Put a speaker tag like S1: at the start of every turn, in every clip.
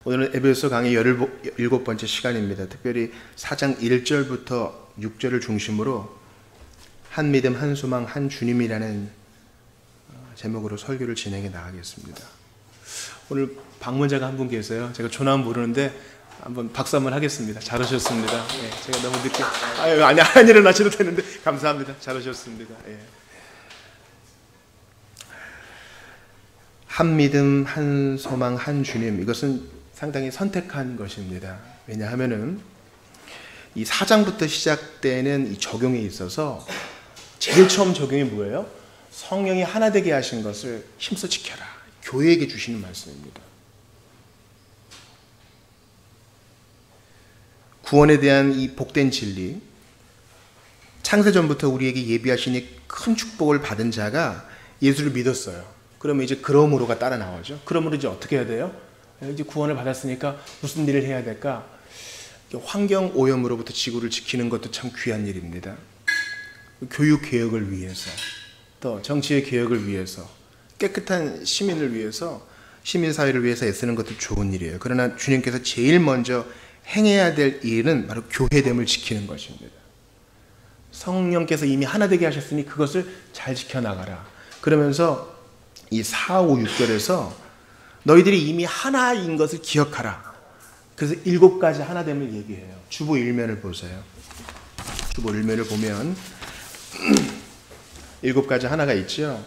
S1: 오늘은 에베소 강의 17번째 시간입니다. 특별히 4장 1절부터 6절을 중심으로 한 믿음, 한 소망, 한 주님이라는 제목으로 설교를 진행해 나가겠습니다. 오늘 방문자가 한 분 계세요. 제가 조나면 모르는데 한번 박수 한번 하겠습니다. 잘 오셨습니다. 예, 제가 너무 늦게 아니 안 일어나셔도 되는데 감사합니다. 잘 오셨습니다. 예. 한 믿음, 한 소망, 한 주님, 이것은 상당히 선택한 것입니다. 왜냐하면은 이 4장부터 시작되는 이 적용에 있어서 제일 처음 적용이 뭐예요? 성령이 하나 되게 하신 것을 힘써 지켜라. 교회에게 주시는 말씀입니다. 구원에 대한 이 복된 진리, 창세전부터 우리에게 예비하시니 큰 축복을 받은 자가 예수를 믿었어요. 그러면 이제 그러므로가 따라 나오죠. 그러므로 이제 어떻게 해야 돼요? 이제 구원을 받았으니까 무슨 일을 해야 될까? 환경 오염으로부터 지구를 지키는 것도 참 귀한 일입니다. 교육 개혁을 위해서, 또 정치의 개혁을 위해서, 깨끗한 시민을 위해서, 시민사회를 위해서 애쓰는 것도 좋은 일이에요. 그러나 주님께서 제일 먼저 행해야 될 일은 바로 교회됨을 지키는 것입니다. 성령께서 이미 하나 되게 하셨으니 그것을 잘 지켜나가라. 그러면서 이 4, 5, 6절에서 너희들이 이미 하나인 것을 기억하라. 그래서 7가지 하나됨을 얘기해요. 주보 1면을 보세요. 주보 1면을 보면 7가지 하나가 있죠.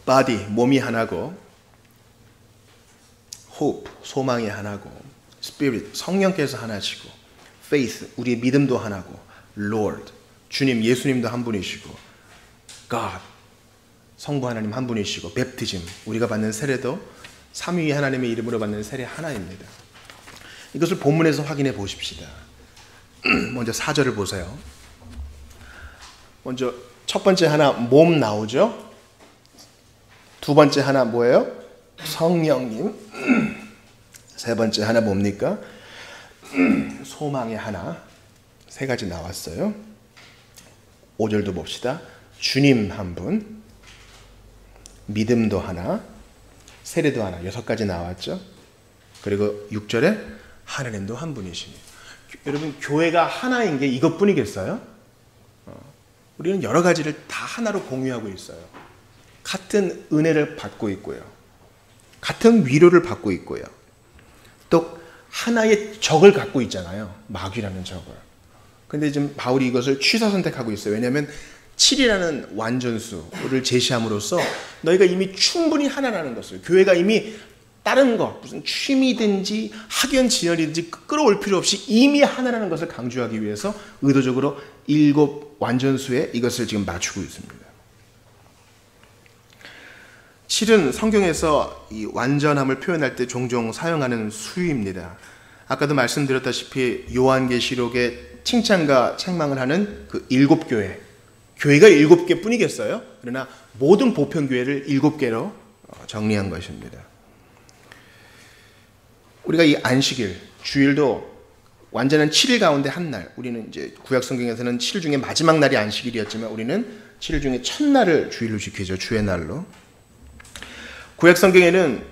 S1: body, 몸이 하나고, hope, 소망이 하나고, spirit, 성령께서 하나시고, faith, 우리의 믿음도 하나고, Lord, 주님, 예수님도 한 분이시고, God, 성부 하나님 한 분이시고, baptism, 우리가 받는 세례도 삼위의 하나님의 이름으로 받는 세례 하나입니다. 이것을 본문에서 확인해 보십시다. 먼저 4절을 보세요. 먼저 첫 번째 하나 몸 나오죠. 두 번째 하나 뭐예요? 성령님. 세 번째 하나 뭡니까? 소망의 하나. 3가지 나왔어요. 5절도 봅시다. 주님 한 분, 믿음도 하나, 세례도 하나, 6가지 나왔죠. 그리고 6절에 하나님도 한 분이십니다. 여러분, 교회가 하나인 게 이것뿐이겠어요? 우리는 여러 가지를 다 하나로 공유하고 있어요. 같은 은혜를 받고 있고요. 같은 위로를 받고 있고요. 또 하나의 적을 갖고 있잖아요. 마귀라는 적을. 근데 지금 바울이 이것을 취사 선택하고 있어요. 왜냐하면 7이라는 완전수를 제시함으로써 너희가 이미 충분히 하나라는 것을, 교회가 이미 다른 것, 무슨 취미든지 학연 지연이든지 끌어올 필요 없이 이미 하나라는 것을 강조하기 위해서 의도적으로 7 완전수에 이것을 지금 맞추고 있습니다. 7은 성경에서 이 완전함을 표현할 때 종종 사용하는 수입니다. 아까도 말씀드렸다시피 요한계시록에 칭찬과 책망을 하는 그 7교회, 교회가 7개 뿐이겠어요? 그러나 모든 보편교회를 7개로 정리한 것입니다. 우리가 이 안식일, 주일도 완전한 7일 가운데 한 날, 우리는 이제 구약성경에서는 7일 중에 마지막 날이 안식일이었지만 우리는 7일 중에 첫날을 주일로 지키죠. 주의 날로. 구약성경에는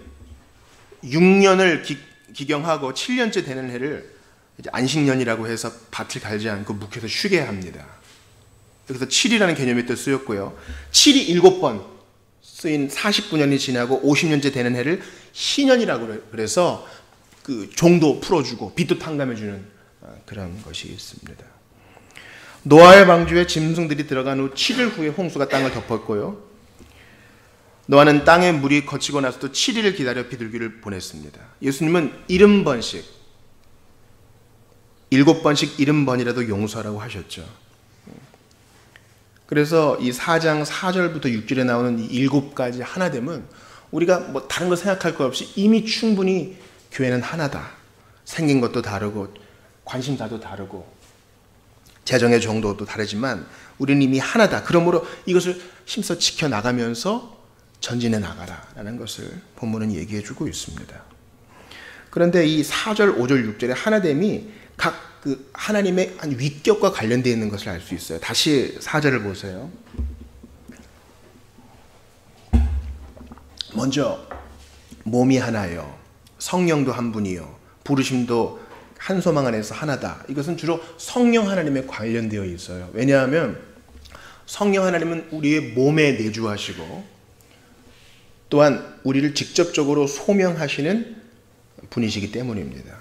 S1: 6년을 기경하고 7년째 되는 해를 이제 안식년이라고 해서 밭을 갈지 않고 묵혀서 쉬게 합니다. 여기서 7이라는 개념이 또 쓰였고요. 7이 7번 쓰인 49년이 지나고 50년째 되는 해를 희년이라고 그래서 그 종도 풀어주고 빚도 탕감해주는 그런 것이 있습니다. 노아의 방주에 짐승들이 들어간 후 7일 후에 홍수가 땅을 덮었고요. 노아는 땅에 물이 거치고 나서도 7일을 기다려 비둘기를 보냈습니다. 예수님은 70번씩 7번씩 70번이라도 용서하라고 하셨죠. 그래서 이 4장 4절부터 6절에 나오는 이 7가지 하나됨은 우리가 뭐 다른 거 생각할 것 없이 이미 충분히 교회는 하나다. 생긴 것도 다르고 관심사도 다르고 재정의 정도도 다르지만 우리는 이미 하나다. 그러므로 이것을 힘써 지켜나가면서 전진해 나가라라는 것을 본문은 얘기해 주고 있습니다. 그런데 이 4절, 5절, 6절의 하나됨이 각 그 하나님의 한 위격과 관련되어 있는 것을 알 수 있어요. 다시 4절을 보세요. 먼저 몸이 하나요. 성령도 한 분이요. 부르심도 한 소망 안에서 하나다. 이것은 주로 성령 하나님에 관련되어 있어요. 왜냐하면 성령 하나님은 우리의 몸에 내주하시고 또한 우리를 직접적으로 소명하시는 분이시기 때문입니다.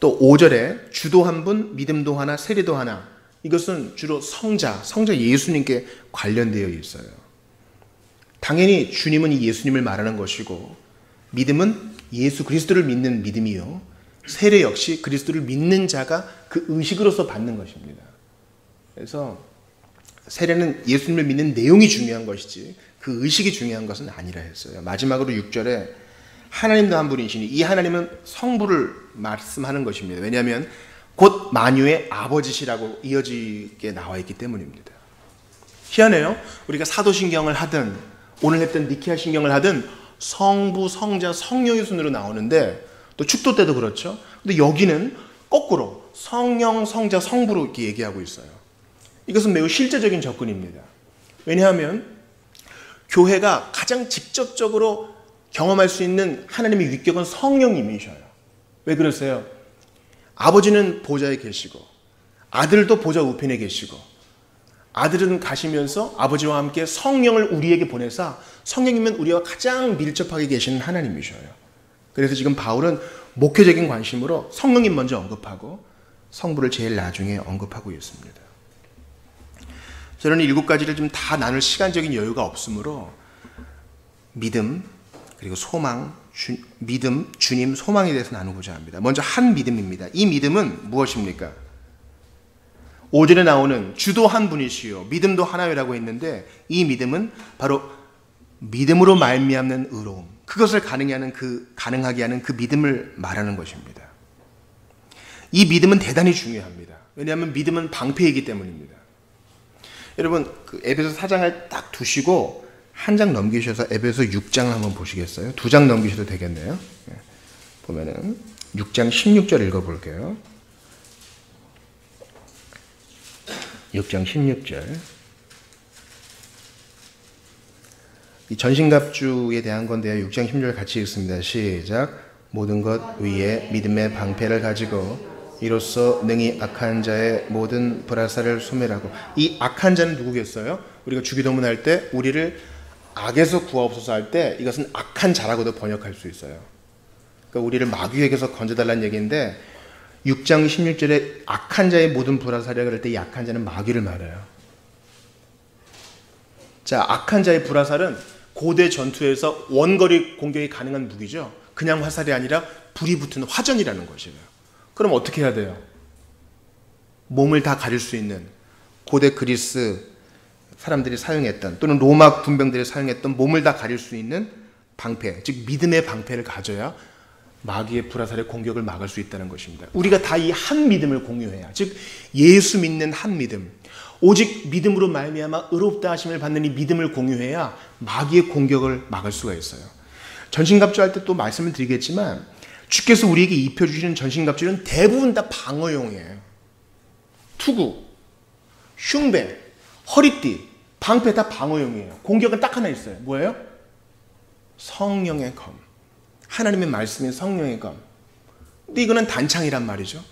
S1: 또 5절에 주도 한 분, 믿음도 하나, 세례도 하나. 이것은 주로 성자 예수님께 관련되어 있어요. 당연히 주님은 이 예수님을 말하는 것이고 믿음은 예수 그리스도를 믿는 믿음이요. 세례 역시 그리스도를 믿는 자가 그 의식으로서 받는 것입니다. 그래서 세례는 예수님을 믿는 내용이 중요한 것이지 그 의식이 중요한 것은 아니라 했어요. 마지막으로 6절에 하나님도 한 분이시니 이 하나님은 성부를 말씀하는 것입니다. 왜냐하면 곧 만유의 아버지시라고 이어지게 나와 있기 때문입니다. 희한해요. 우리가 사도신경을 하든 오늘 했던 니케아 신경을 하든 성부, 성자, 성령의 순으로 나오는데 또 축도 때도 그렇죠. 근데 여기는 거꾸로 성령, 성자, 성부로 이렇게 얘기하고 있어요. 이것은 매우 실제적인 접근입니다. 왜냐하면 교회가 가장 직접적으로 경험할 수 있는 하나님의 위격은 성령님이셔요. 왜 그러세요? 아버지는 보좌에 계시고 아들도 보좌 우편에 계시고 아들은 가시면서 아버지와 함께 성령을 우리에게 보내사 성령님은 우리와 가장 밀접하게 계시는 하나님이셔요. 그래서 지금 바울은 목회적인 관심으로 성령님 먼저 언급하고 성부를 제일 나중에 언급하고 있습니다. 저는 7가지를 좀 다 나눌 시간적인 여유가 없으므로 믿음, 그리고 소망, 믿음, 주님, 소망에 대해서 나누고자 합니다. 먼저 한 믿음입니다. 이 믿음은 무엇입니까? 5절에 나오는 주도 한 분이시요 믿음도 하나요라고 했는데 이 믿음은 바로 믿음으로 말미암는 의로움, 그것을 가능하게 하는 그 믿음을 말하는 것입니다. 이 믿음은 대단히 중요합니다. 왜냐하면 믿음은 방패이기 때문입니다. 여러분 그 에베소 4장을 딱 두시고 한 장 넘기셔서 에베소 6장을 한번 보시겠어요? 2장 넘기셔도 되겠네요. 보면은 6장 16절 읽어볼게요. 6장 16절. 이 전신갑주에 대한 건데요. 6장 16절 같이 읽습니다. 시작. 모든 것 위에 믿음의 방패를 가지고 이로써 능히 악한 자의 모든 불화살을 소멸하고. 이 악한 자는 누구겠어요? 우리가 주기도문 할 때 우리를 악에서 구하옵소서 할 때 이것은 악한 자라고도 번역할 수 있어요. 그러니까 우리를 마귀에게서 건져달라는 얘기인데 6장 16절에 악한 자의 모든 불화살이라고 할 때 이 악한 자는 마귀를 말해요. 자, 악한 자의 불화살은 고대 전투에서 원거리 공격이 가능한 무기죠. 그냥 화살이 아니라 불이 붙은 화전이라는 것이에요. 그럼 어떻게 해야 돼요? 몸을 다 가릴 수 있는 고대 그리스 사람들이 사용했던 또는 로마 군병들이 사용했던 몸을 다 가릴 수 있는 방패, 즉 믿음의 방패를 가져야 마귀의 불화살의 공격을 막을 수 있다는 것입니다. 우리가 다 이 한 믿음을 공유해야, 즉 예수 믿는 한 믿음, 오직 믿음으로 말미암아 의롭다 하심을 받는 이 믿음을 공유해야 마귀의 공격을 막을 수가 있어요. 전신갑주 할 때 또 말씀을 드리겠지만 주께서 우리에게 입혀주시는 전신갑주는 대부분 다 방어용이에요. 투구, 흉배, 허리띠, 방패 다 방어용이에요. 공격은 딱 하나 있어요. 뭐예요? 성령의 검. 하나님의 말씀인 성령의 검. 근데 이거는 단창이란 말이죠.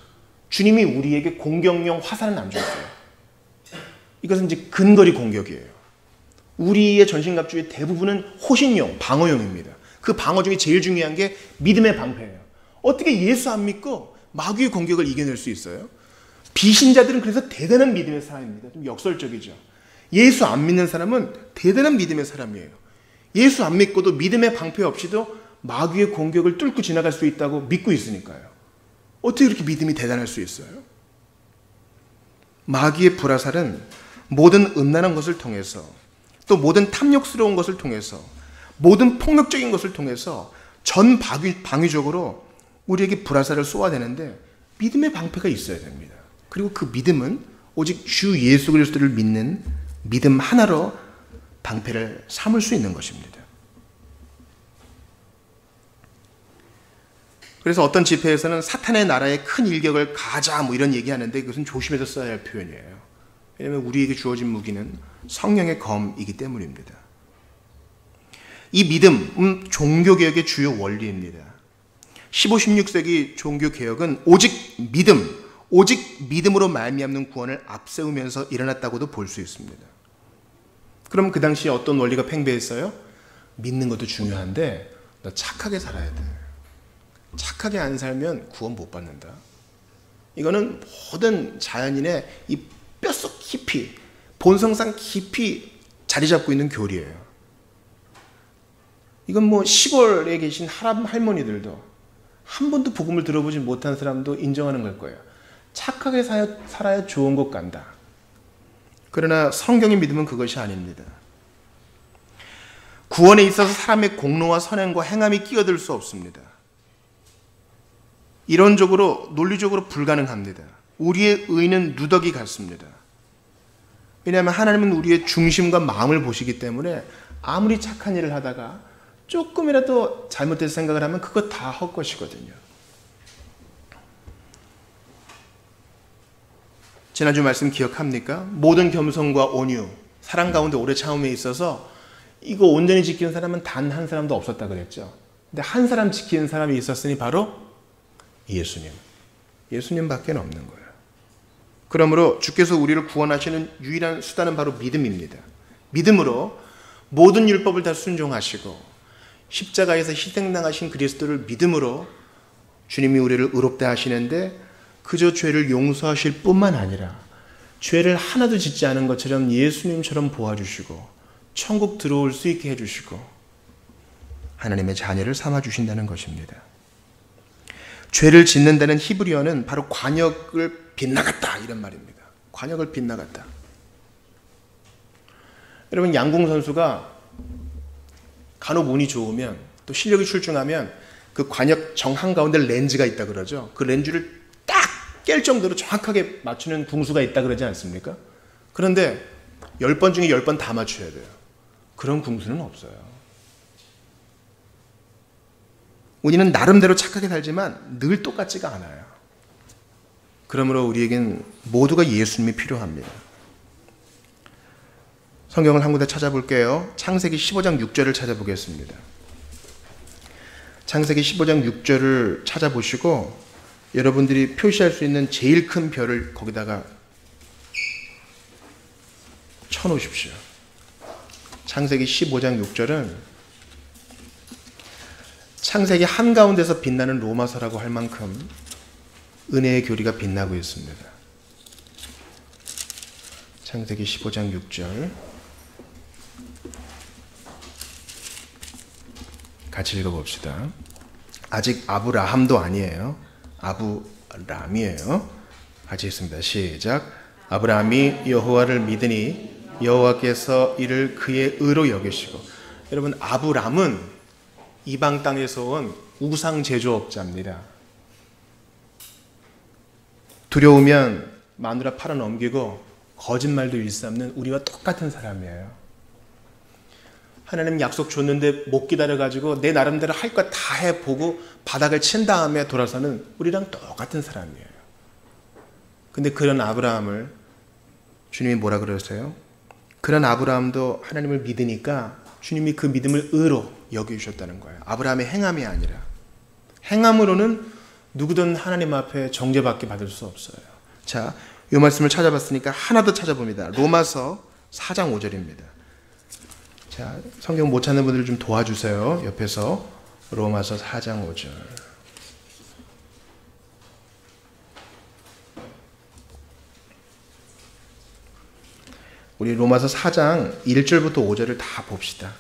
S1: 주님이 우리에게 공격용 화살은 안 줬어요. 이것은 이제 근거리 공격이에요. 우리의 전신갑주의 대부분은 호신용, 방어용입니다. 그 방어 중에 제일 중요한 게 믿음의 방패예요. 어떻게 예수 안 믿고 마귀의 공격을 이겨낼 수 있어요? 비신자들은 그래서 대단한 믿음의 사람입니다. 좀 역설적이죠. 예수 안 믿는 사람은 대단한 믿음의 사람이에요. 예수 안 믿고도 믿음의 방패 없이도 마귀의 공격을 뚫고 지나갈 수 있다고 믿고 있으니까요. 어떻게 그렇게 믿음이 대단할 수 있어요? 마귀의 불화살은 모든 음란한 것을 통해서 또 모든 탐욕스러운 것을 통해서 모든 폭력적인 것을 통해서 전 방위적으로 우리에게 불화살을 쏘아대는데 믿음의 방패가 있어야 됩니다. 그리고 그 믿음은 오직 주 예수 그리스도를 믿는 믿음 하나로 방패를 삼을 수 있는 것입니다. 그래서 어떤 집회에서는 사탄의 나라의 큰 일격을 가하자 뭐 이런 얘기하는데 그것은 조심해서 써야 할 표현이에요. 왜냐하면 우리에게 주어진 무기는 성령의 검이기 때문입니다. 이 믿음, 종교개혁의 주요 원리입니다. 15, 16세기 종교개혁은 오직 믿음으로 말미암는 구원을 앞세우면서 일어났다고도 볼 수 있습니다. 그럼 그 당시에 어떤 원리가 팽배했어요? 믿는 것도 중요한데 너 착하게 살아야 돼. 착하게 안 살면 구원 못 받는다. 이거는 모든 자연인의 이 뼛속 깊이, 본성상 깊이 자리 잡고 있는 교리예요. 이건 뭐 시골에 계신 할머니들도 한 번도 복음을 들어보지 못한 사람도 인정하는 걸 거예요. 착하게 살아야 좋은 곳 간다. 그러나 성경의 믿음은 그것이 아닙니다. 구원에 있어서 사람의 공로와 선행과 행함이 끼어들 수 없습니다. 이론적으로, 논리적으로 불가능합니다. 우리의 의는 누더기 같습니다. 왜냐하면 하나님은 우리의 중심과 마음을 보시기 때문에 아무리 착한 일을 하다가 조금이라도 잘못된 생각을 하면 그거 다 헛것이거든요. 지난주 말씀 기억합니까? 모든 겸손과 온유, 사랑 가운데 오래 참음에 있어서 이거 온전히 지키는 사람은 단 한 사람도 없었다 그랬죠. 근데 한 사람 지키는 사람이 있었으니 바로 예수님밖에 없는 거예요. 그러므로 주께서 우리를 구원하시는 유일한 수단은 바로 믿음입니다. 믿음으로 모든 율법을 다 순종하시고 십자가에서 희생당하신 그리스도를 믿음으로 주님이 우리를 의롭다 하시는데 그저 죄를 용서하실 뿐만 아니라 죄를 하나도 짓지 않은 것처럼 예수님처럼 보아주시고 천국 들어올 수 있게 해주시고 하나님의 자녀를 삼아주신다는 것입니다. 죄를 짓는다는 히브리어는 바로 관역을 빗나갔다 이런 말입니다. 관역을 빗나갔다. 여러분 양궁 선수가 간혹 운이 좋으면 또 실력이 출중하면 그 관역 정한가운데 렌즈가 있다 그러죠. 그 렌즈를 딱 깰 정도로 정확하게 맞추는 궁수가 있다 그러지 않습니까? 그런데 10번 중에 10번 다 맞춰야 돼요. 그런 궁수는 없어요. 우리는 나름대로 착하게 살지만 늘 똑같지가 않아요. 그러므로 우리에겐 모두가 예수님이 필요합니다. 성경을 한 군데 찾아볼게요. 창세기 15장 6절을 찾아보겠습니다. 창세기 15장 6절을 찾아보시고 여러분들이 표시할 수 있는 제일 큰 별을 거기다가 쳐놓으십시오. 창세기 15장 6절은 창세기 한가운데서 빛나는 로마서라고 할 만큼 은혜의 교리가 빛나고 있습니다. 창세기 15장 6절 같이 읽어봅시다. 아직 아브라함도 아니에요. 아브람이에요. 같이 읽습니다. 시작. 아브라함이 여호와를 믿으니 여호와께서 이를 그의 의로 여기시고. 여러분 아브람은 이방 땅에서 온 우상 제조업자입니다. 두려우면 마누라 팔아 넘기고 거짓말도 일삼는 우리와 똑같은 사람이에요. 하나님 약속 줬는데 못 기다려가지고 내 나름대로 할 거 다 해보고 바닥을 친 다음에 돌아서는 우리랑 똑같은 사람이에요. 근데 그런 아브라함을 주님이 뭐라 그러세요? 그런 아브라함도 하나님을 믿으니까 주님이 그 믿음을 의로 여겨주셨다는 거예요. 아브라함의 행함이 아니라. 행함으로는 누구든 하나님 앞에 정죄받게 받을 수 없어요. 자, 이 말씀을 찾아봤으니까 하나 더 찾아봅니다. 로마서 4장 5절입니다. 자, 성경 못 찾는 분들 좀 도와주세요. 옆에서 로마서 4장 5절. 우리 로마서 4장 1절부터 5절을 다 봅시다.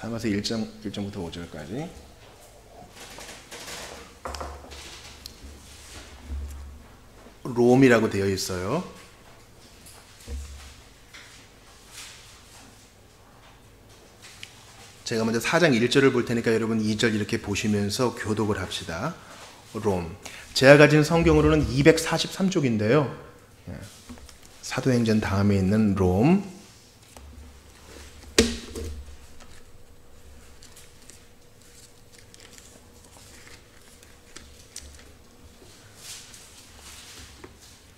S1: 로마서 1장부터 5절까지. 롬이라고 되어 있어요. 제가 먼저 4장 1절을 볼 테니까 여러분 2절 이렇게 보시면서 교독을 합시다. 롬. 제가 가진 성경으로는 243쪽인데요. 사도행전 다음에 있는 롬.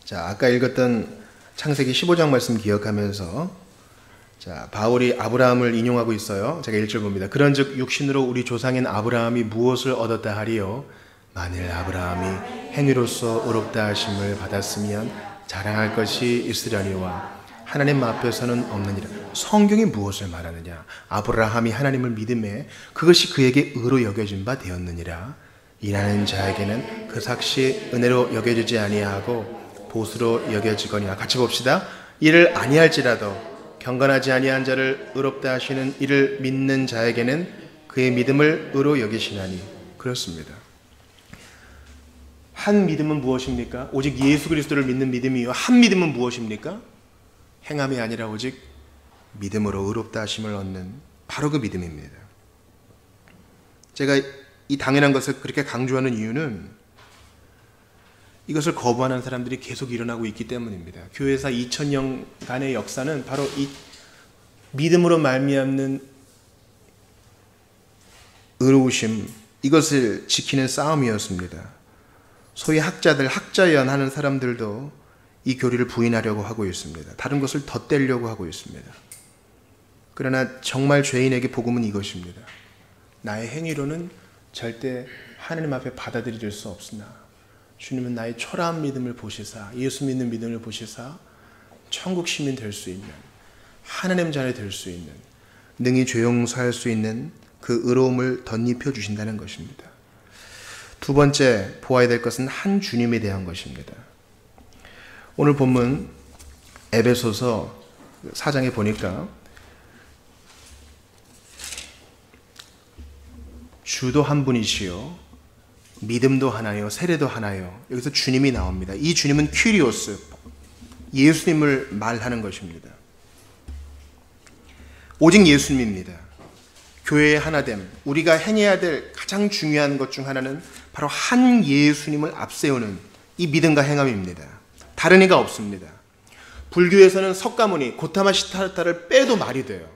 S1: 자, 아까 읽었던 창세기 15장 말씀 기억하면서 자, 바울이 아브라함을 인용하고 있어요. 제가 1절 봅니다. 그런즉 육신으로 우리 조상인 아브라함이 무엇을 얻었다 하리요? 만일 아브라함이 행위로서 의롭다 하심을 받았으면 자랑할 것이 있으려니와 하나님 앞에서는 없느니라. 성경이 무엇을 말하느냐? 아브라함이 하나님을 믿음에 그것이 그에게 의로 여겨진 바 되었느니라. 일하는 자에게는 그 삭시 은혜로 여겨지지 아니하고 보수로 여겨지거니와. 같이 봅시다. 이를 아니할지라도 경건하지 아니한 자를 의롭다 하시는 이를 믿는 자에게는 그의 믿음을 의로 여기시나니. 그렇습니다. 한 믿음은 무엇입니까? 오직 예수 그리스도를 믿는 믿음이요. 한 믿음은 무엇입니까? 행함이 아니라 오직 믿음으로 의롭다 하심을 얻는 바로 그 믿음입니다. 제가 이 당연한 것을 그렇게 강조하는 이유는 이것을 거부하는 사람들이 계속 일어나고 있기 때문입니다. 교회사 2000년간의 역사는 바로 이 믿음으로 말미암는 의로우심, 이것을 지키는 싸움이었습니다. 소위 학자들, 학자연 하는 사람들도 이 교리를 부인하려고 하고 있습니다. 다른 것을 덧대려고 하고 있습니다. 그러나 정말 죄인에게 복음은 이것입니다. 나의 행위로는 절대 하나님 앞에 받아들일 수 없으나 주님은 나의 초라한 믿음을 보시사, 예수 믿는 믿음을 보시사 천국 시민 될 수 있는, 하나님 자녀 될 수 있는, 능히 죄 용서할 수 있는 그 의로움을 덧입혀 주신다는 것입니다. 두 번째 보아야 될 것은 한 주님에 대한 것입니다. 오늘 본문 에베소서 4장에 보니까 주도 한 분이시요 믿음도 하나요 세례도 하나요. 여기서 주님이 나옵니다. 이 주님은 퀴리오스, 예수님을 말하는 것입니다. 오직 예수님입니다. 교회의 하나됨, 우리가 행해야 될 가장 중요한 것 중 하나는 바로 한 예수님을 앞세우는 이 믿음과 행함입니다. 다른 이가 없습니다. 불교에서는 석가모니, 고타마 시타르타를 빼도 말이 돼요.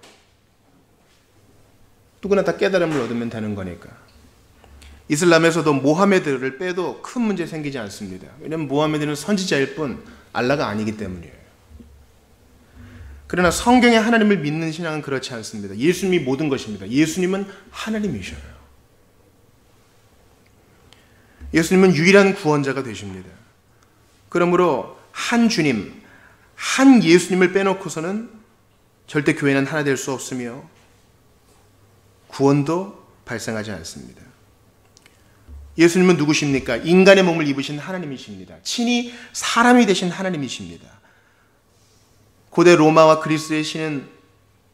S1: 누구나 다 깨달음을 얻으면 되는 거니까. 이슬람에서도 모하메드를 빼도 큰 문제 생기지 않습니다. 왜냐하면 모하메드는 선지자일 뿐 알라가 아니기 때문이에요. 그러나 성경의 하나님을 믿는 신앙은 그렇지 않습니다. 예수님이 모든 것입니다. 예수님은 하나님이셔요. 예수님은 유일한 구원자가 되십니다. 그러므로 한 주님, 한 예수님을 빼놓고서는 절대 교회는 하나 될 수 없으며 구원도 발생하지 않습니다. 예수님은 누구십니까? 인간의 몸을 입으신 하나님이십니다. 친히 사람이 되신 하나님이십니다. 고대 로마와 그리스의 신은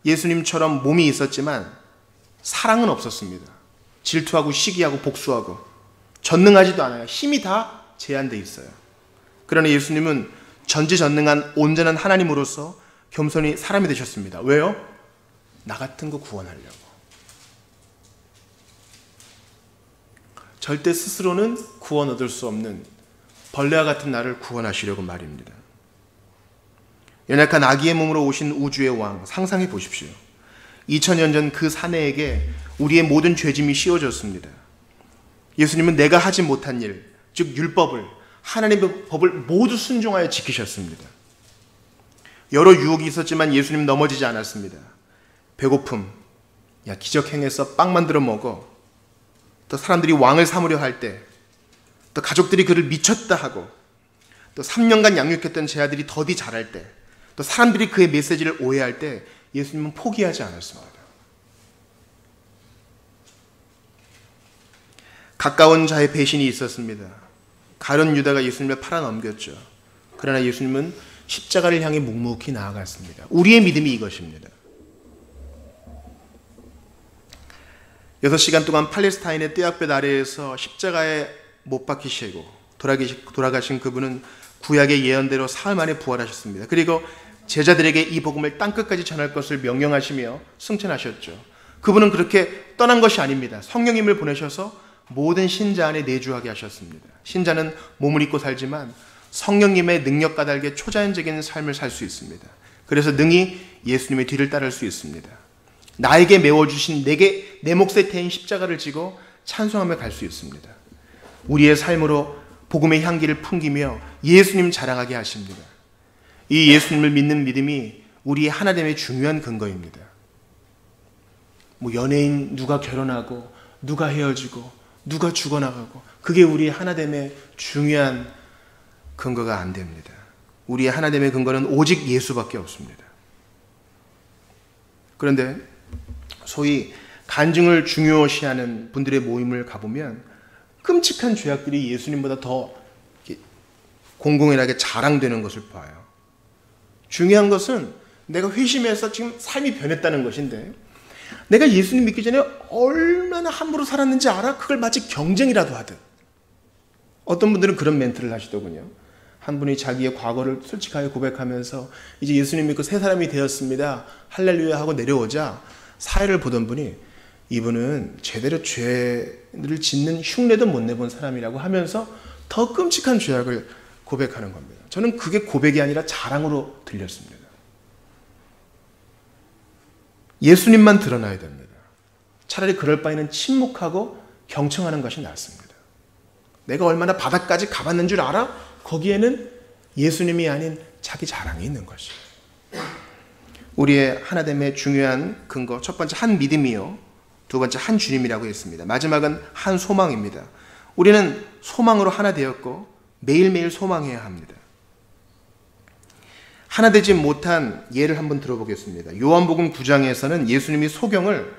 S1: 예수님처럼 몸이 있었지만 사랑은 없었습니다. 질투하고 시기하고 복수하고 전능하지도 않아요. 힘이 다 제한되어 있어요. 그러나 예수님은 전지전능한 온전한 하나님으로서 겸손히 사람이 되셨습니다. 왜요? 나 같은 거 구원하려고. 절대 스스로는 구원 얻을 수 없는 벌레와 같은 나를 구원하시려고 말입니다. 연약한 아기의 몸으로 오신 우주의 왕, 상상해 보십시오. 2000년 전 그 사내에게 우리의 모든 죄짐이 씌워졌습니다. 예수님은 내가 하지 못한 일, 즉 율법을, 하나님의 법을 모두 순종하여 지키셨습니다. 여러 유혹이 있었지만 예수님 넘어지지 않았습니다. 배고픔, 야 기적 행해서 빵 만들어 먹어. 또 사람들이 왕을 삼으려 할 때, 또 가족들이 그를 미쳤다 하고, 또 3년간 양육했던 제 아들이 더디 자랄 때, 또 사람들이 그의 메시지를 오해할 때 예수님은 포기하지 않았습니다. 가까운 자의 배신이 있었습니다. 가룟 유다가 예수님을 팔아넘겼죠. 그러나 예수님은 십자가를 향해 묵묵히 나아갔습니다. 우리의 믿음이 이것입니다. 6시간 동안 팔레스타인의 떼약볕 아래에서 십자가에 못 박히시고 돌아가신 그분은 구약의 예언대로 사흘 만에 부활하셨습니다. 그리고 제자들에게 이 복음을 땅끝까지 전할 것을 명령하시며 승천하셨죠. 그분은 그렇게 떠난 것이 아닙니다. 성령님을 보내셔서 모든 신자 안에 내주하게 하셨습니다. 신자는 몸을 입고 살지만 성령님의 능력 까닭에 초자연적인 삶을 살 수 있습니다. 그래서 능히 예수님의 뒤를 따를 수 있습니다. 나에게 메워주신 내 몫에 태인 십자가를 지고 찬송하며 갈 수 있습니다. 우리의 삶으로 복음의 향기를 풍기며 예수님 자랑하게 하십니다. 이 예수님을 믿는 믿음이 우리의 하나됨의 중요한 근거입니다. 뭐 연예인 누가 결혼하고 누가 헤어지고 누가 죽어나가고 그게 우리의 하나됨의 중요한 근거가 안 됩니다. 우리의 하나됨의 근거는 오직 예수밖에 없습니다. 그런데 소위 간증을 중요시하는 분들의 모임을 가보면 끔찍한 죄악들이 예수님보다 더 공공연하게 자랑되는 것을 봐요. 중요한 것은 내가 회심해서 지금 삶이 변했다는 것인데 내가 예수님 믿기 전에 얼마나 함부로 살았는지 알아? 그걸 마치 경쟁이라도 하듯. 어떤 분들은 그런 멘트를 하시더군요. 한 분이 자기의 과거를 솔직하게 고백하면서 이제 예수님 믿고 새 사람이 되었습니다. 할렐루야 하고 내려오자 사회를 보던 분이 이분은 제대로 죄를 짓는 흉내도 못 내본 사람이라고 하면서 더 끔찍한 죄악을 고백하는 겁니다. 저는 그게 고백이 아니라 자랑으로 들렸습니다. 예수님만 드러나야 됩니다. 차라리 그럴 바에는 침묵하고 경청하는 것이 낫습니다. 내가 얼마나 바닥까지 가봤는 줄 알아? 거기에는 예수님이 아닌 자기 자랑이 있는 것이에요. 우리의 하나됨의 중요한 근거, 첫 번째 한 믿음이요, 두 번째 한 주님이라고 했습니다. 마지막은 한 소망입니다. 우리는 소망으로 하나 되었고 매일매일 소망해야 합니다. 하나 되지 못한 예를 한번 들어보겠습니다. 요한복음 9장에서는 예수님이 소경을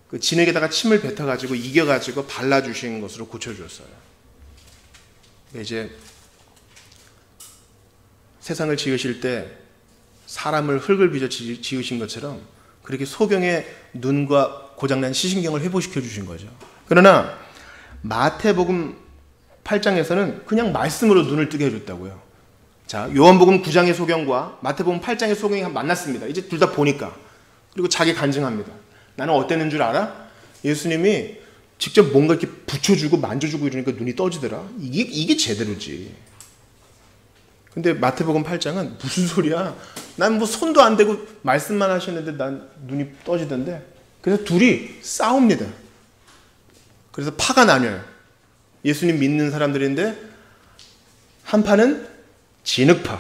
S1: 그 진흙에다가 침을 뱉어가지고 이겨가지고 발라주신 것으로 고쳐주었어요. 이제 세상을 지으실 때 사람을 흙을 빚어 지으신 것처럼 그렇게 소경의 눈과 고장난 시신경을 회복시켜 주신 거죠. 그러나 마태복음 8장에서는 그냥 말씀으로 눈을 뜨게 해줬다고요. 자, 요한복음 9장의 소경과 마태복음 8장의 소경이 만났습니다. 이제 둘 다 보니까. 그리고 자기 간증합니다. 나는 어땠는 줄 알아? 예수님이 직접 뭔가 이렇게 붙여주고 만져주고 이러니까 눈이 떠지더라. 이게 제대로지. 근데 마태복음 8장은 무슨 소리야? 난 뭐 손도 안 대고 말씀만 하시는데 난 눈이 떠지던데. 그래서 둘이 싸웁니다. 그래서 파가 나뉘어요. 예수님 믿는 사람들인데 한 파는 진흙파,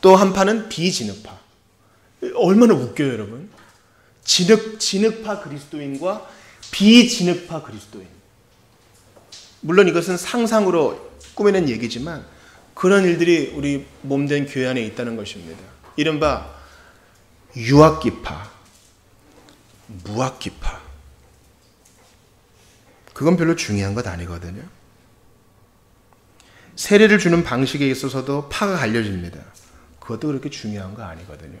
S1: 또 한 파는 비진흙파. 얼마나 웃겨요, 여러분. 진흙파 그리스도인과 비진흙파 그리스도인. 물론 이것은 상상으로 꾸며낸 얘기지만 그런 일들이 우리 몸된 교회 안에 있다는 것입니다. 이른바 유학기파, 무학기파. 그건 별로 중요한 것 아니거든요. 세례를 주는 방식에 있어서도 파가 갈려집니다. 그것도 그렇게 중요한 거 아니거든요.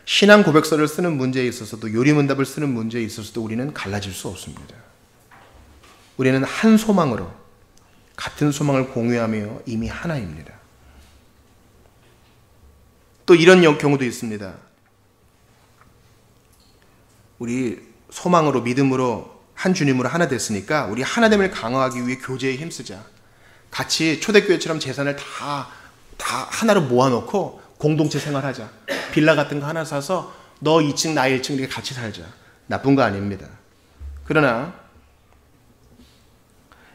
S1: 신앙 고백서를 쓰는 문제에 있어서도 요리문답을 쓰는 문제에 있어서도 우리는 갈라질 수 없습니다. 우리는 한 소망으로 같은 소망을 공유하며 이미 하나입니다. 또 이런 경우도 있습니다. 우리 소망으로 믿음으로 한 주님으로 하나 됐으니까 우리 하나됨을 강화하기 위해 교제에 힘쓰자. 같이 초대교회처럼 재산을 다 하나로 모아놓고 공동체 생활하자. 빌라 같은 거 하나 사서 너 2층 나 1층 이렇게 같이 살자. 나쁜 거 아닙니다. 그러나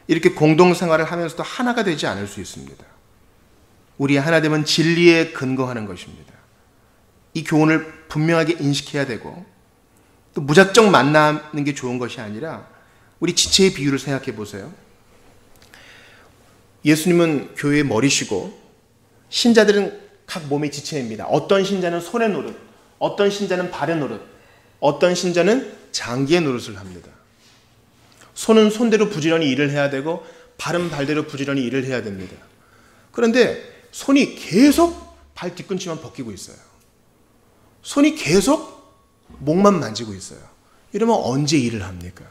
S1: 이렇게 공동생활을 하면서도 하나가 되지 않을 수 있습니다. 우리의 하나됨은 진리에 근거하는 것입니다. 이 교훈을 분명하게 인식해야 되고 또 무작정 만나는 게 좋은 것이 아니라 우리 지체의 비유를 생각해 보세요. 예수님은 교회의 머리시고 신자들은 각 몸의 지체입니다. 어떤 신자는 손의 노릇, 어떤 신자는 발의 노릇, 어떤 신자는 장기의 노릇을 합니다. 손은 손대로 부지런히 일을 해야 되고 발은 발대로 부지런히 일을 해야 됩니다. 그런데 손이 계속 발 뒤꿈치만 벗기고 있어요. 손이 계속 목만 만지고 있어요. 이러면 언제 일을 합니까?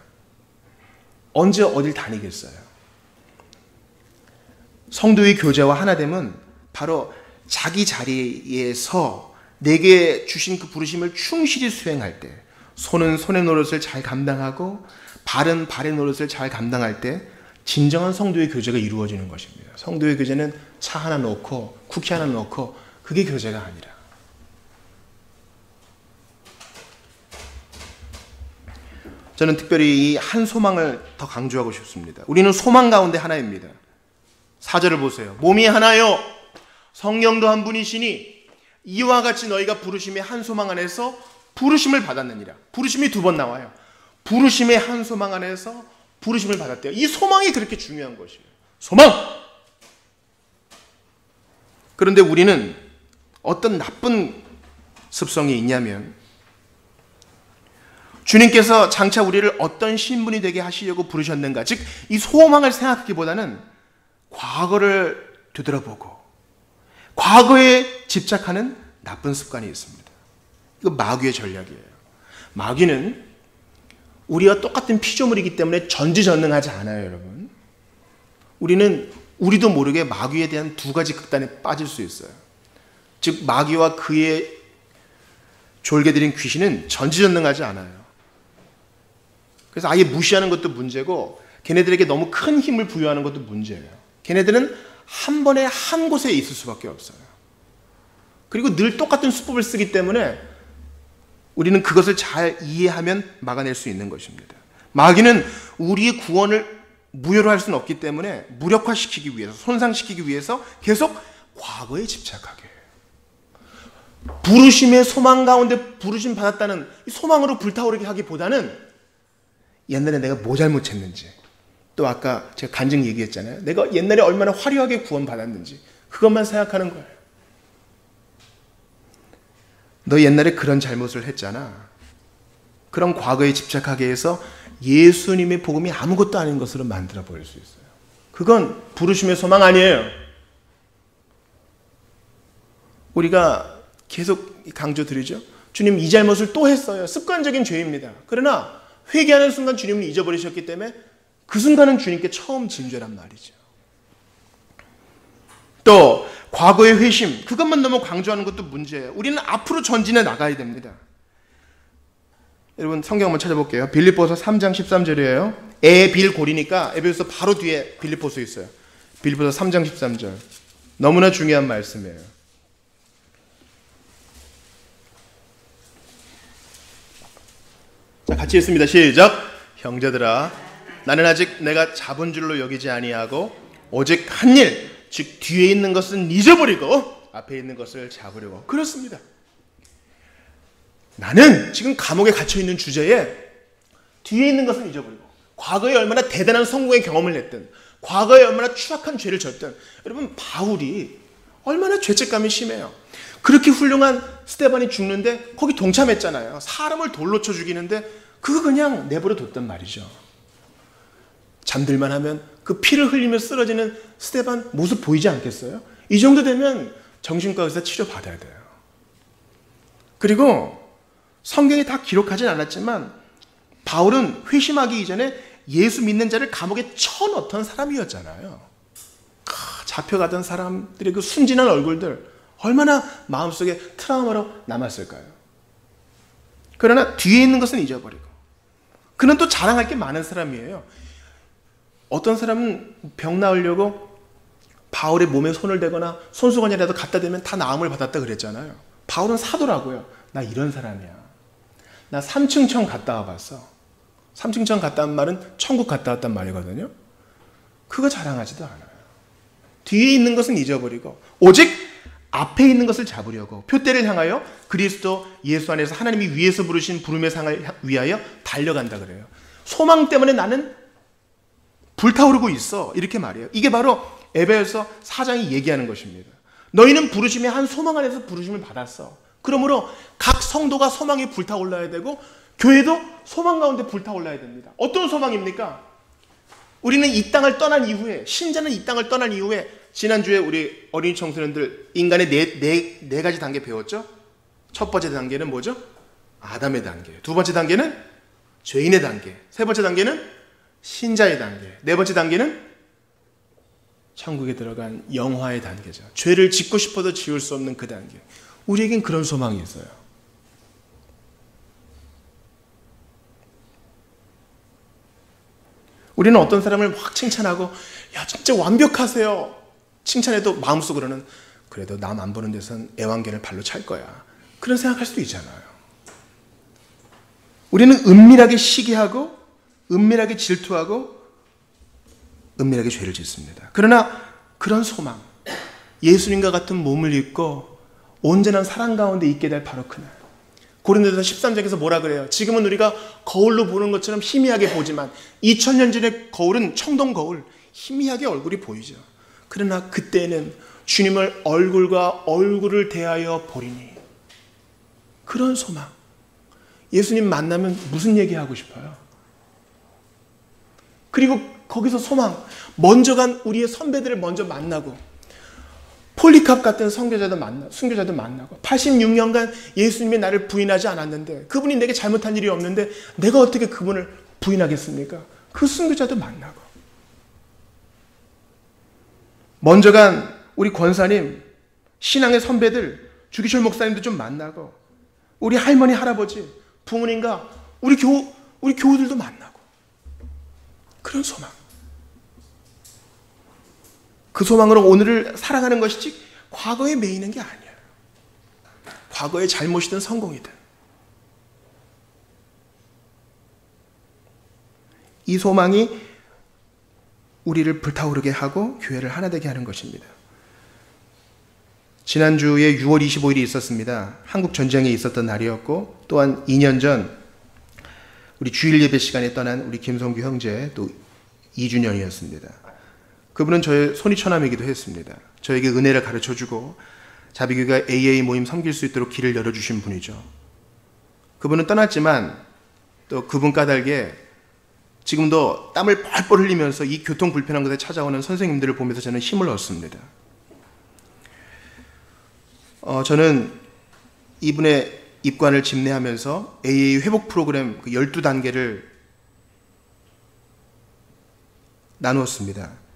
S1: 언제 어딜 다니겠어요? 성도의 교제와 하나됨은 바로 자기 자리에서 내게 주신 그 부르심을 충실히 수행할 때, 손은 손의 노릇을 잘 감당하고 발은 발의 노릇을 잘 감당할 때 진정한 성도의 교제가 이루어지는 것입니다. 성도의 교제는 차 하나 놓고 쿠키 하나 놓고 그게 교제가 아니라, 저는 특별히 이 한 소망을 더 강조하고 싶습니다. 우리는 소망 가운데 하나입니다. 4절을 보세요. 몸이 하나요 성령도 한 분이시니 이와 같이 너희가 부르심의 한 소망 안에서 부르심을 받았느니라. 부르심이 2번 나와요. 부르심의 한 소망 안에서 부르심을 받았대요. 이 소망이 그렇게 중요한 것이에요. 소망! 그런데 우리는 어떤 나쁜 습성이 있냐면 주님께서 장차 우리를 어떤 신분이 되게 하시려고 부르셨는가, 즉 이 소망을 생각하기보다는 과거를 되돌아보고 과거에 집착하는 나쁜 습관이 있습니다. 이거 마귀의 전략이에요. 마귀는 우리와 똑같은 피조물이기 때문에 전지전능하지 않아요, 여러분. 우리도 모르게 마귀에 대한 2가지 극단에 빠질 수 있어요. 즉 마귀와 그의 졸개들인 귀신은 전지전능하지 않아요. 그래서 아예 무시하는 것도 문제고 걔네들에게 너무 큰 힘을 부여하는 것도 문제예요. 걔네들은 한 번에 한 곳에 있을 수밖에 없어요. 그리고 늘 똑같은 수법을 쓰기 때문에 우리는 그것을 잘 이해하면 막아낼 수 있는 것입니다. 마귀는 우리의 구원을 무효로 할 수는 없기 때문에 무력화시키기 위해서, 손상시키기 위해서 계속 과거에 집착하게 해요. 부르심의 소망 가운데 부르심 받았다는 이 소망으로 불타오르게 하기보다는 옛날에 내가 뭐 잘못했는지, 또 아까 제가 간증 얘기했잖아요. 내가 옛날에 얼마나 화려하게 구원받았는지 그것만 생각하는 거예요. 너 옛날에 그런 잘못을 했잖아. 그런 과거에 집착하게 해서 예수님의 복음이 아무것도 아닌 것으로 만들어 버릴 수 있어요. 그건 부르심의 소망 아니에요. 우리가 계속 강조드리죠. 주님 이 잘못을 또 했어요. 습관적인 죄입니다. 그러나 회개하는 순간 주님은 잊어버리셨기 때문에 그 순간은 주님께 처음 진 죄란 말이죠. 또 과거의 회심, 그것만 너무 강조하는 것도 문제예요. 우리는 앞으로 전진해 나가야 됩니다. 여러분 성경 한번 찾아볼게요. 빌립보서 3장 13절이에요. 에빌고리니까 에베소서 바로 뒤에 빌립보서 있어요. 빌립보서 3장 13절. 너무나 중요한 말씀이에요. 자, 같이 읽습니다. 시작. 형제들아, 나는 아직 내가 잡은 줄로 여기지 아니하고 오직 한 일, 즉 뒤에 있는 것은 잊어버리고 앞에 있는 것을 잡으려고. 그렇습니다. 나는 지금 감옥에 갇혀있는 주제에 뒤에 있는 것은 잊어버리고 과거에 얼마나 대단한 성공의 경험을 했든 과거에 얼마나 추악한 죄를 졌든, 여러분 바울이 얼마나 죄책감이 심해요. 그렇게 훌륭한 스데반이 죽는데 거기 동참했잖아요. 사람을 돌로 쳐 죽이는데 그거 그냥 내버려 뒀단 말이죠. 잠들만 하면 그 피를 흘리며 쓰러지는 스데반 모습 보이지 않겠어요? 이 정도 되면 정신과 의사 치료 받아야 돼요. 그리고 성경에 다 기록하진 않았지만 바울은 회심하기 이전에 예수 믿는 자를 감옥에 쳐넣던 사람이었잖아요. 잡혀가던 사람들의 그 순진한 얼굴들 얼마나 마음속에 트라우마로 남았을까요? 그러나 뒤에 있는 것은 잊어버리고, 그는 또 자랑할 게 많은 사람이에요. 어떤 사람은 병 나으려고 바울의 몸에 손을 대거나 손수건이라도 갖다 대면 다 나음을 받았다 그랬잖아요. 바울은 사도라고요. 나 이런 사람이야. 나 3층 청 갔다 와봤어. 3층 청 갔다 온 말은 천국 갔다 왔단 말이거든요. 그거 자랑하지도 않아요. 뒤에 있는 것은 잊어버리고 오직 앞에 있는 것을 잡으려고 표대를 향하여 그리스도 예수 안에서 하나님이 위에서 부르신 부름의 상을 위하여 달려간다 그래요. 소망 때문에 나는 불타오르고 있어, 이렇게 말해요. 이게 바로 에베소서 4장이 얘기하는 것입니다. 너희는 부르심의 한 소망 안에서 부르심을 받았어. 그러므로 각 성도가 소망이 불타올라야 되고 교회도 소망 가운데 불타올라야 됩니다. 어떤 소망입니까? 우리는 이 땅을 떠난 이후에, 신자는 이 땅을 떠난 이후에, 지난주에 우리 어린이 청소년들 인간의 네 가지 단계 배웠죠? 첫 번째 단계는 뭐죠? 아담의 단계. 두 번째 단계는 죄인의 단계. 세 번째 단계는 신자의 단계. 네 번째 단계는 천국에 들어간 영화의 단계죠. 죄를 짓고 싶어도 지을 수 없는 그 단계. 우리에겐 그런 소망이 있어요. 우리는 어떤 사람을 확 칭찬하고 야 진짜 완벽하세요. 칭찬해도 마음속으로는 그래도 남 안 보는 데선 애완견을 발로 찰 거야. 그런 생각할 수도 있잖아요. 우리는 은밀하게 시기하고 은밀하게 질투하고 은밀하게 죄를 짓습니다. 그러나 그런 소망, 예수님과 같은 몸을 입고 온전한 사랑 가운데 있게 될 바로 그날. 고린도서 13장에서 뭐라 그래요? 지금은 우리가 거울로 보는 것처럼 희미하게 보지만 2000년 전의 거울은 청동 거울, 희미하게 얼굴이 보이죠. 그러나 그때는 주님을 얼굴과 얼굴을 대하여 보리니. 그런 소망. 예수님 만나면 무슨 얘기하고 싶어요? 그리고 거기서 소망, 먼저 간 우리의 선배들을 먼저 만나고, 폴리캅 같은 순교자도 만나고, 86년간 예수님이 나를 부인하지 않았는데, 그분이 내게 잘못한 일이 없는데 내가 어떻게 그분을 부인하겠습니까? 그 순교자도 만나고, 먼저 간 우리 권사님, 신앙의 선배들, 주기철 목사님도 좀 만나고, 우리 할머니, 할아버지, 부모님과 우리 교우들도 만나고, 그런 소망. 그 소망으로 오늘을 살아가는 것이지 과거에 매이는 게 아니야. 과거의 잘못이든 성공이든. 이 소망이 우리를 불타오르게 하고 교회를 하나 되게 하는 것입니다. 지난주에 6월 25일이 있었습니다. 한국 전쟁에 있었던 날이었고, 또한 2년 전 우리 주일 예배 시간에 떠난 우리 김성규 형제 또 2주년이었습니다. 그분은 저의 손위처남이기도 했습니다. 저에게 은혜를 가르쳐주고 자비교회가 AA 모임 섬길 수 있도록 길을 열어주신 분이죠. 그분은 떠났지만 또 그분 까닭에 지금도 땀을 뻘뻘 흘리면서 이 교통 불편한 곳에 찾아오는 선생님들을 보면서 저는 힘을 얻습니다. 저는 이분의 입관을 집례하면서 AA 회복 프로그램 12단계를 나누었습니다.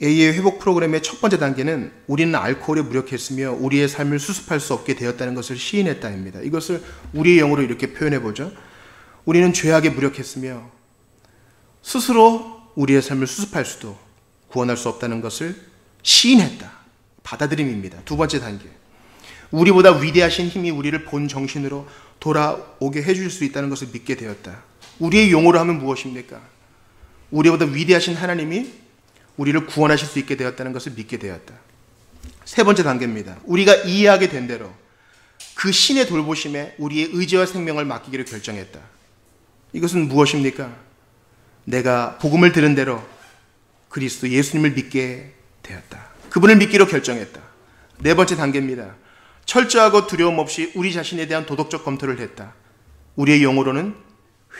S1: AA 회복 프로그램의 첫 번째 단계는 우리는 알코올에 무력했으며 우리의 삶을 수습할 수 없게 되었다는 것을 시인했다입니다. 이것을 우리의 영어로 이렇게 표현해보죠. 우리는 죄악에 무력했으며 스스로 우리의 삶을 수습할 수도 구원할 수 없다는 것을 시인했다. 받아들임입니다. 두 번째 단계. 우리보다 위대하신 힘이 우리를 본 정신으로 돌아오게 해줄 수 있다는 것을 믿게 되었다. 우리의 용어로 하면 무엇입니까? 우리보다 위대하신 하나님이 우리를 구원하실 수 있게 되었다는 것을 믿게 되었다. 세 번째 단계입니다. 우리가 이해하게 된 대로 그 신의 돌보심에 우리의 의지와 생명을 맡기기를 결정했다. 이것은 무엇입니까? 내가 복음을 들은 대로 그리스도 예수님을 믿게 되었다. 그분을 믿기로 결정했다. 네 번째 단계입니다. 철저하고 두려움 없이 우리 자신에 대한 도덕적 검토를 했다. 우리의 용어로는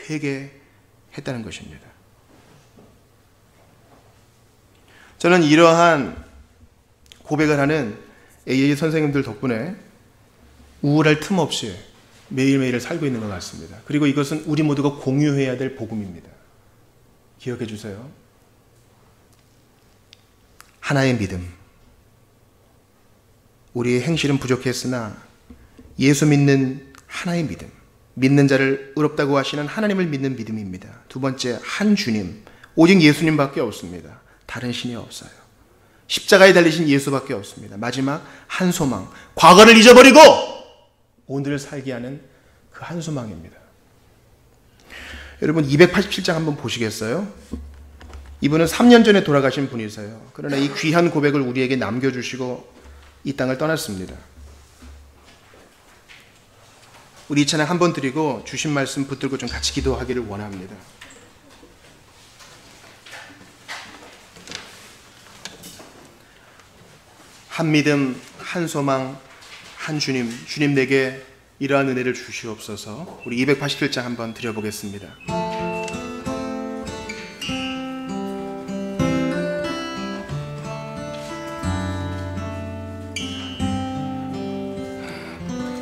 S1: 회개했다는 것입니다. 저는 이러한 고백을 하는 AA 선생님들 덕분에 우울할 틈 없이 매일매일을 살고 있는 것 같습니다. 그리고 이것은 우리 모두가 공유해야 될 복음입니다. 기억해 주세요. 하나의 믿음. 우리의 행실은 부족했으나 예수 믿는 하나의 믿음. 믿는 자를 의롭다고 하시는 하나님을 믿는 믿음입니다. 두 번째, 한 주님. 오직 예수님밖에 없습니다. 다른 신이 없어요. 십자가에 달리신 예수밖에 없습니다. 마지막, 한 소망. 과거를 잊어버리고 오늘을 살게 하는 그 한 소망입니다. 여러분 287장 한번 보시겠어요? 이분은 3년 전에 돌아가신 분이세요. 그러나 이 귀한 고백을 우리에게 남겨주시고 이 땅을 떠났습니다. 우리 이 찬양 한번 드리고 주신 말씀 붙들고 좀 같이 기도하기를 원합니다. 한 믿음, 한 소망, 한 주님, 주님 내게 이러한 은혜를 주시옵소서. 우리 287장 한번 드려보겠습니다.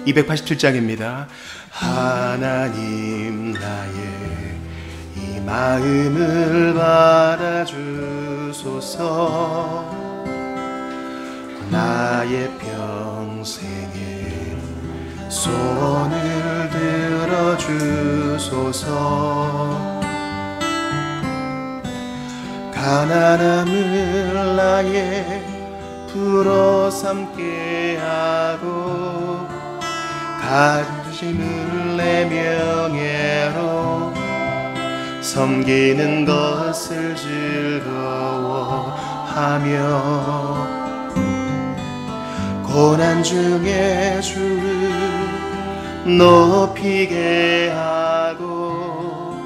S1: (287장입니다) 하나님 나의 이 마음을 받아주소서. 나의 평생에 소원을 들어주소서. 가난함을 나의 불어 삼게 하고 가짐을 내 명예로 섬기는 것을 즐거워하게 고난 중에 주를 높이게 하고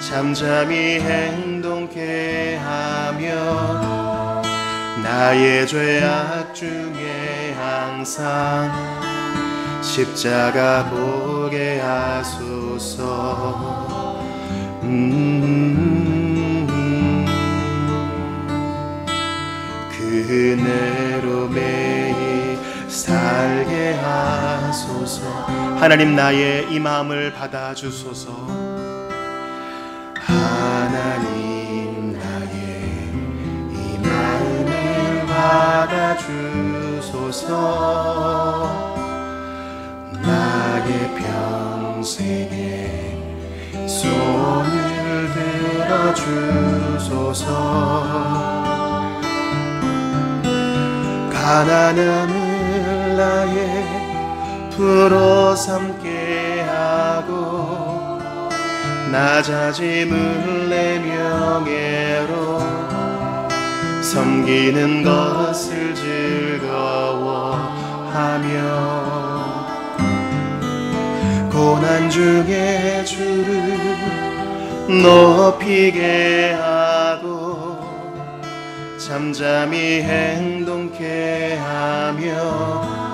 S1: 잠잠히 행동케 하며 나의 죄악 중에 항상 십자가 보게 하소서. 그 은혜로 매일 살게 하소서. 하나님, 나의 이 마음을 받아주소서. 하나님, 나의 이 마음을 받아주소서. 나의 평생에 손을 들어주소서. 가난함을 나의 부로 삼게 하고 낮아짐을 내 명예로 섬기는 것을 즐거워하며 고난 중에 주를 높이게 하고 잠잠히 행동케 하며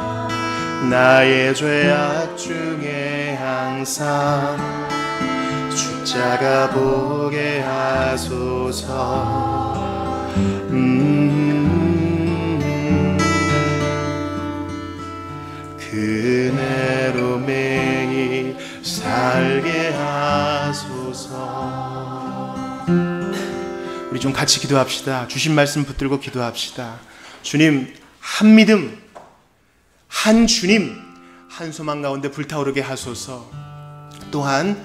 S1: 나의 죄악 중에 항상 십자가 보게 하소서. 그 은혜로 매일 살게 하소서. 우리 좀 같이 기도합시다. 주신 말씀 붙들고 기도합시다. 주님, 한 믿음, 한 주님, 한 소망 가운데 불타오르게 하소서. 또한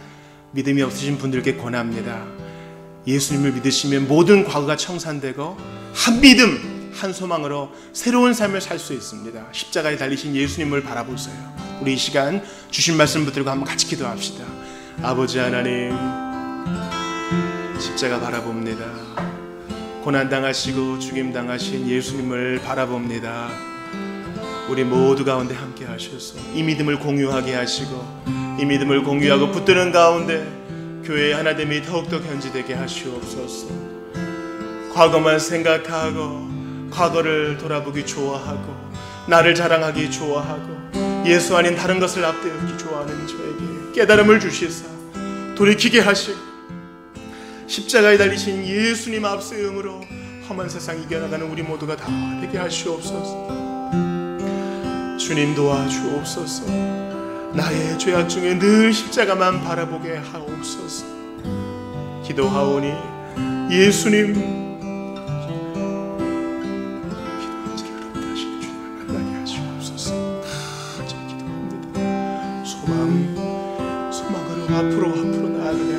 S1: 믿음이 없으신 분들께 권합니다. 예수님을 믿으시면 모든 과거가 청산되고 한 믿음, 한 소망으로 새로운 삶을 살 수 있습니다. 십자가에 달리신 예수님을 바라보세요. 우리 이 시간 주신 말씀 붙들고 한번 같이 기도합시다. 아버지 하나님, 십자가 바라봅니다. 고난당하시고 죽임당하신 예수님을 바라봅니다. 우리 모두 가운데 함께 하셔서 이 믿음을 공유하게 하시고 이 믿음을 공유하고 붙드는 가운데 교회의 하나됨이 더욱더 견지되게 하시옵소서. 과거만 생각하고 과거를 돌아보기 좋아하고 나를 자랑하기 좋아하고 예수 아닌 다른 것을 앞세우기 좋아하는 저에게 깨달음을 주시사 돌이키게 하시고 십자가에 달리신 예수님 앞세움으로 험한 세상 이겨나가는 우리 모두가 다 되게 하시옵소서. 주님 도와주옵소서. 나의 죄악 중에 늘 십자가만 바라보게 하옵소서. 기도하오니 예수님, 기도한 자를 어렵다시게 주님을 만나게 하시옵소서. 기도합니다. 소망으로 앞으로 나아가야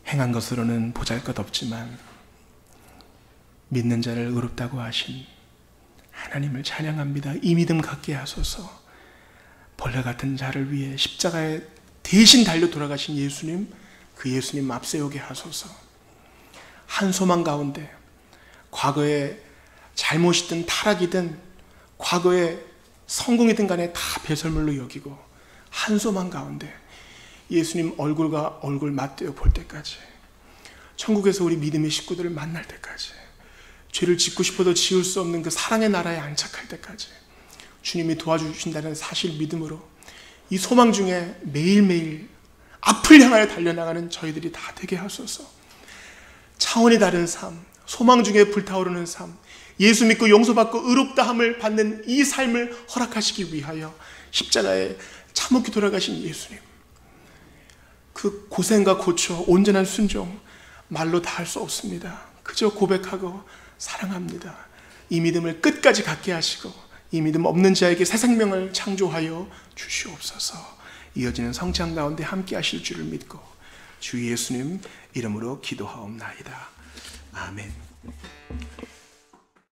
S1: 행한 것으로는 보잘것없지만 믿는 자를 의롭다고 하신 하나님을 찬양합니다. 이 믿음 갖게 하소서. 벌레 같은 자를 위해 십자가에 대신 달려 돌아가신 예수님, 그 예수님 앞세우게 하소서. 한 소망 가운데 과거에 잘못이든 타락이든 과거에 성공이든 간에 다 배설물로 여기고 한 소망 가운데 예수님 얼굴과 얼굴 맞대어 볼 때까지, 천국에서 우리 믿음의 식구들을 만날 때까지, 죄를 짓고 싶어도 지을 수 없는 그 사랑의 나라에 안착할 때까지 주님이 도와주신다는 사실 믿음으로 이 소망 중에 매일매일 앞을 향하여 달려나가는 저희들이 다 되게 하소서. 차원이 다른 삶, 소망 중에 불타오르는 삶, 예수 믿고 용서받고 의롭다함을 받는 이 삶을 허락하시기 위하여 십자가에 참혹히 돌아가신 예수님, 그 고생과 고초, 온전한 순종 말로 다 할 수 없습니다. 그저 고백하고 사랑합니다. 이 믿음을 끝까지 갖게 하시고 이 믿음 없는 자에게 새 생명을 창조하여 주시옵소서. 이어지는 성장 가운데 함께 하실 줄을 믿고 주 예수님 이름으로 기도하옵나이다. 아멘.